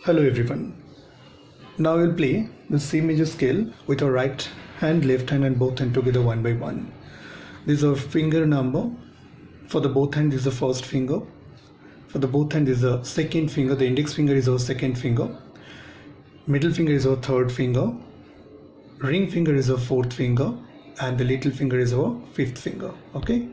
Hello everyone. Now we'll play the C major scale with our right hand, left hand and both hand together one by one. This is our finger number. For the both hand is the first finger. For the both hand is the second finger. The index finger is our second finger. Middle finger is our third finger. Ring finger is our fourth finger. And the little finger is our fifth finger. Okay.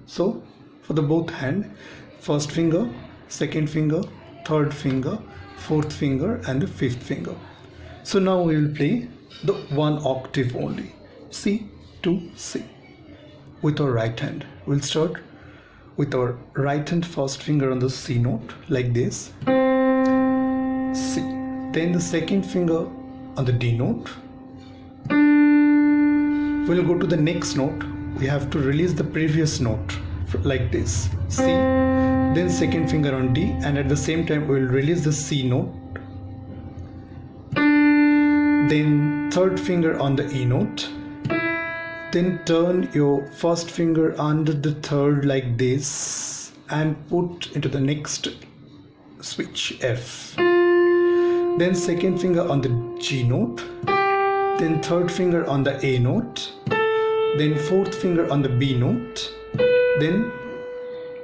So for the both hand, first finger, second finger, third finger, fourth finger and the fifth finger. So now we will play the one octave only, C to C, with our right hand. We'll start with our right hand first finger on the C note like this, C. Then the second finger on the D note. We'll go to the next note. We have to release the previous note like this, C. Then second finger on D, and at the same time we will release the C note. Then third finger on the E note. Then turn your first finger under the third like this and put into the next switch, F. Then second finger on the G note. Then third finger on the A note. Then fourth finger on the B note. Then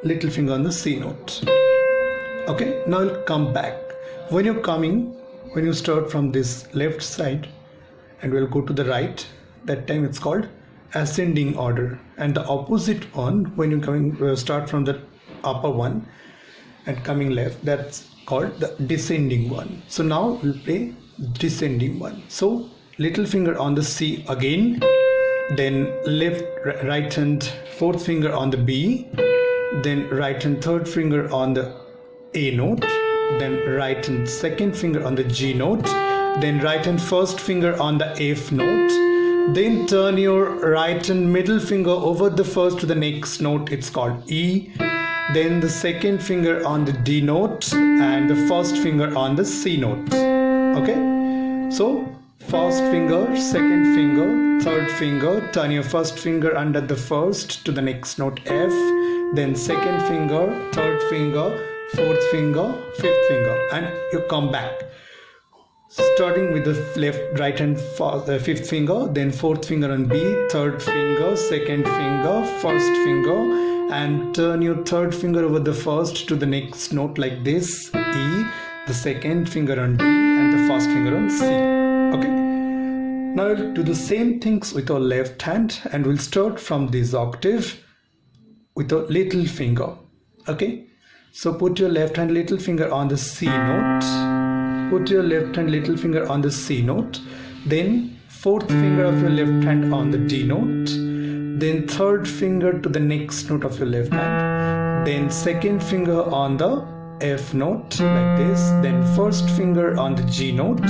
little finger on the C note. Okay, now I'll come back. When you start from this left side and we'll go to the right, that time it's called ascending order. And the opposite one, when you start from the upper one and coming left, that's called the descending one. So now we'll play descending one. So little finger on the C again, then right hand fourth finger on the B, then right hand third finger on the A note, then right hand second finger on the G note, then right hand first finger on the F note, then turn your right hand middle finger over the first to the next note, it's called E, then the second finger on the D note and the first finger on the C note. Okay, so first finger, second finger, third finger, turn your first finger under the first to the next note, F, then second finger, third finger, fourth finger, fifth finger, and you come back. Starting with the right hand fifth finger, then fourth finger on B, third finger, second finger, first finger, and turn your third finger over the first to the next note like this, E, the second finger on D, and the first finger on C. Okay. Now we'll do the same things with our left hand, and we'll start from this octave with a little finger. Okay, so put your left hand little finger on the C note, put your left hand little finger on the C note, then fourth finger of your left hand on the D note, then third finger to the next note of your left hand, then second finger on the F note like this, then first finger on the G note,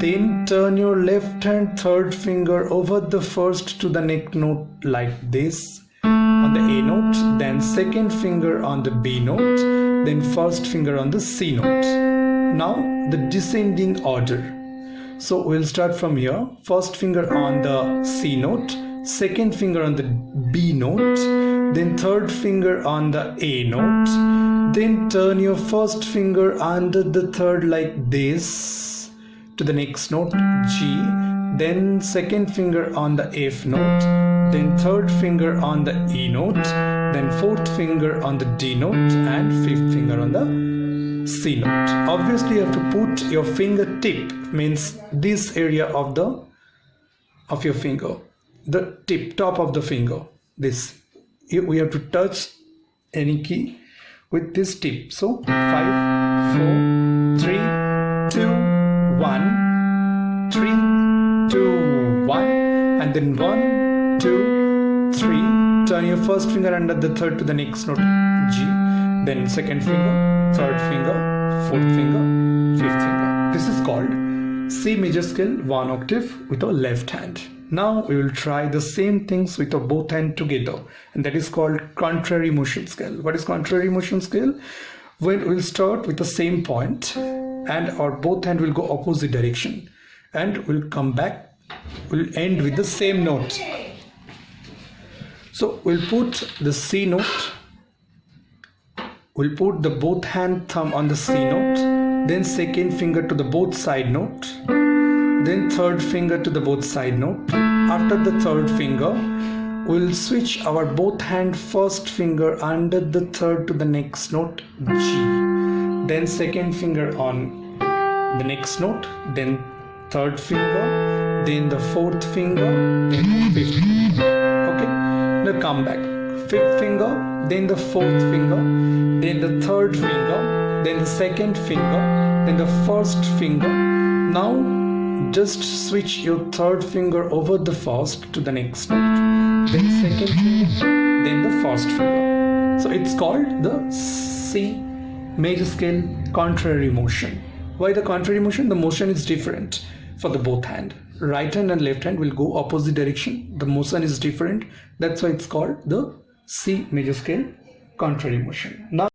then turn your left hand third finger over the first to the next note like this on the A note, then second finger on the B note, then first finger on the C note. Now the descending order. So we'll start from here. First finger on the C note, second finger on the B note, then third finger on the A note, then turn your first finger under the third like this to the next note, G, then second finger on the F note, then third finger on the E note, then fourth finger on the D note, and fifth finger on the C note. Obviously you have to put your fingertip, means this area of your finger, the top of the finger, this, we have to touch any key with this tip. So 5, 4, 3, 2, 1, 3, 2, 1, and then 1, 2, 3. Turn your first finger under the third to the next note, G, then second finger, third finger, fourth finger, fifth finger. This is called C major scale one octave with our left hand. Now we will try the same things with our both hand together, and that is called contrary motion scale. What is contrary motion scale? When we'll start with the same point and our both hand will go opposite direction, and we'll come back, we'll end with the same note. So we'll put the C note we'll put the both hand thumb on the C note, then second finger to the both side note, then third finger to the both side note. After the third finger, we'll switch our both hand first finger under the third to the next note G, then second finger on the next note, then third finger, then the fourth finger, then fifth finger. Okay, now come back. Fifth finger, then the fourth finger, then the third finger, then the second finger, then the first finger. Now just switch your third finger over the first to the next note, then second finger, then the first finger. So it's called the C major scale contrary motion. Why the contrary motion? The motion is different for the both hand. Right hand and left hand will go opposite direction. The motion is different. That's why it's called the C major scale contrary motion. Now